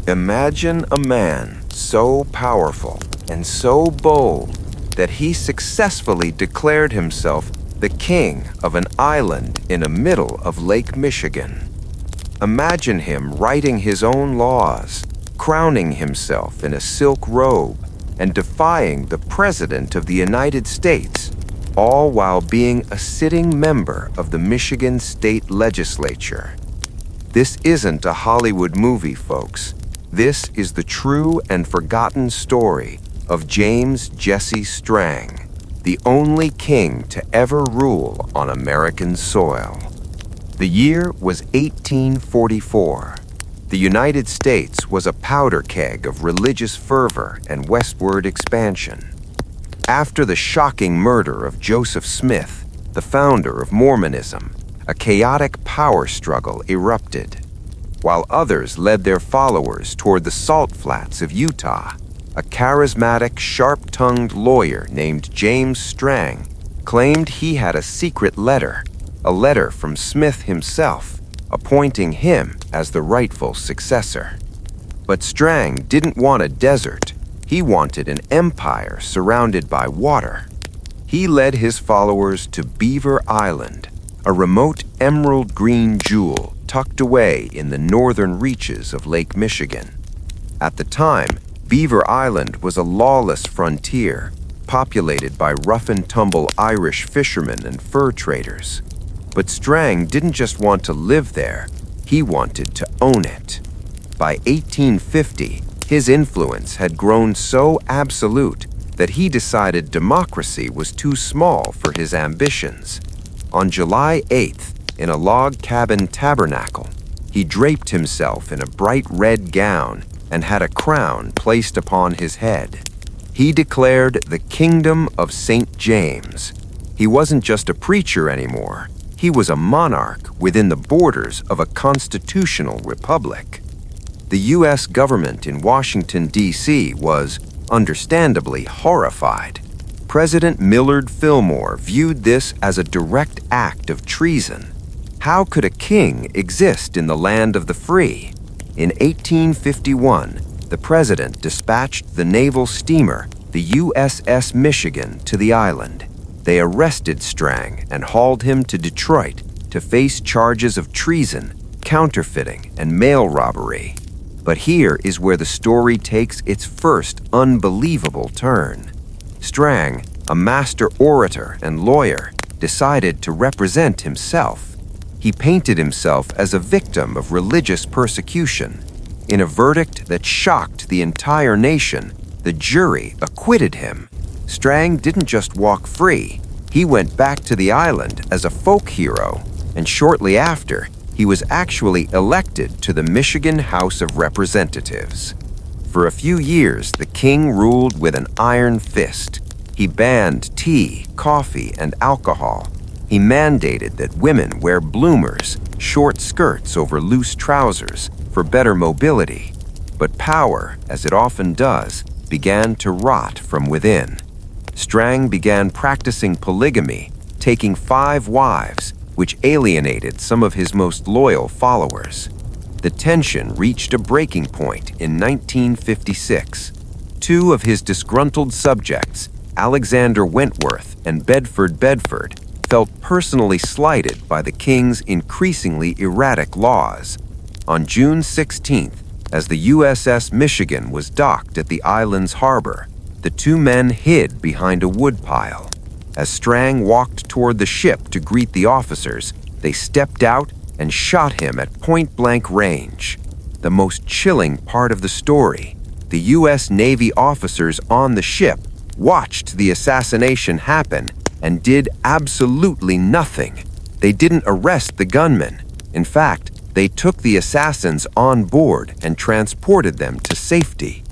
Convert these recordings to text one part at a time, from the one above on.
Imagine a man so powerful and so bold that he successfully declared himself the king of an island in the middle of Lake Michigan. Imagine him writing his own laws, crowning himself in a silk robe, and defying the President of the United States, all while being a sitting member of the Michigan State Legislature. This isn't a Hollywood movie, folks. This is the true and forgotten story of James Jesse Strang, the only king to ever rule on American soil. The year was 1844. The United States was a powder keg of religious fervor and westward expansion. After the shocking murder of Joseph Smith, the founder of Mormonism, a chaotic power struggle erupted. While others led their followers toward the salt flats of Utah, a charismatic, sharp-tongued lawyer named James Strang claimed he had a secret letter, a letter from Smith himself, appointing him as the rightful successor. But Strang didn't want a desert. He wanted an empire surrounded by water. He led his followers to Beaver Island, a remote emerald green jewel tucked away in the northern reaches of Lake Michigan. At the time, Beaver Island was a lawless frontier, populated by rough-and-tumble Irish fishermen and fur traders. But Strang didn't just want to live there, he wanted to own it. By 1850, his influence had grown so absolute that he decided democracy was too small for his ambitions. On July 8th, in a log cabin tabernacle, he draped himself in a bright red gown and had a crown placed upon his head. He declared the Kingdom of St. James. He wasn't just a preacher anymore. He was a monarch within the borders of a constitutional republic. The U.S. government in Washington, D.C. was, understandably, horrified. President Millard Fillmore viewed this as a direct act of treason. How could a king exist in the land of the free? In 1851, the president dispatched the naval steamer, the USS Michigan, to the island. They arrested Strang and hauled him to Detroit to face charges of treason, counterfeiting, and mail robbery. But here is where the story takes its first unbelievable turn. Strang, a master orator and lawyer, decided to represent himself. He painted himself as a victim of religious persecution. In a verdict that shocked the entire nation, the jury acquitted him. Strang didn't just walk free. He went back to the island as a folk hero, and shortly after, he was actually elected to the Michigan House of Representatives. For a few years, the king ruled with an iron fist. He banned tea, coffee, and alcohol. He mandated that women wear bloomers, short skirts over loose trousers, for better mobility. But power, as it often does, began to rot from within. Strang began practicing polygamy, taking 5 wives, which alienated some of his most loyal followers. The tension reached a breaking point in 1956. 2 of his disgruntled subjects, Alexander Wentworth and Bedford Bedford, felt personally slighted by the king's increasingly erratic laws. On June 16th, as the USS Michigan was docked at the island's harbor, the 2 men hid behind a woodpile. As Strang walked toward the ship to greet the officers, they stepped out and shot him at point-blank range. The most chilling part of the story, the U.S. Navy officers on the ship watched the assassination happen and did absolutely nothing. They didn't arrest the gunmen. In fact, they took the assassins on board and transported them to safety.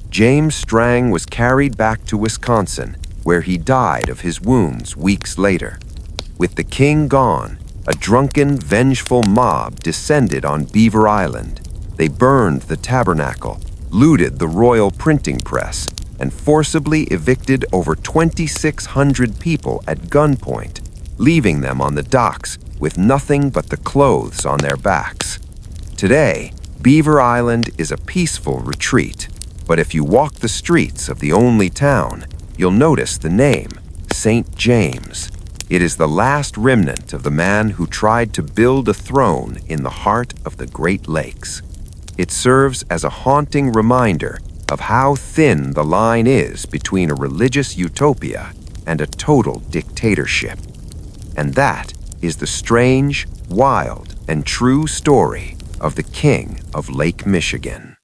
James Strang was carried back to Wisconsin, where he died of his wounds weeks later. With the king gone, a drunken, vengeful mob descended on Beaver Island. They burned the tabernacle, looted the royal printing press, and forcibly evicted over 2,600 people at gunpoint, leaving them on the docks with nothing but the clothes on their backs. Today, Beaver Island is a peaceful retreat, but if you walk the streets of the only town, you'll notice the name, St. James. It is the last remnant of the man who tried to build a throne in the heart of the Great Lakes. It serves as a haunting reminder of how thin the line is between a religious utopia and a total dictatorship. And that is the strange, wild, and true story of the King of Lake Michigan.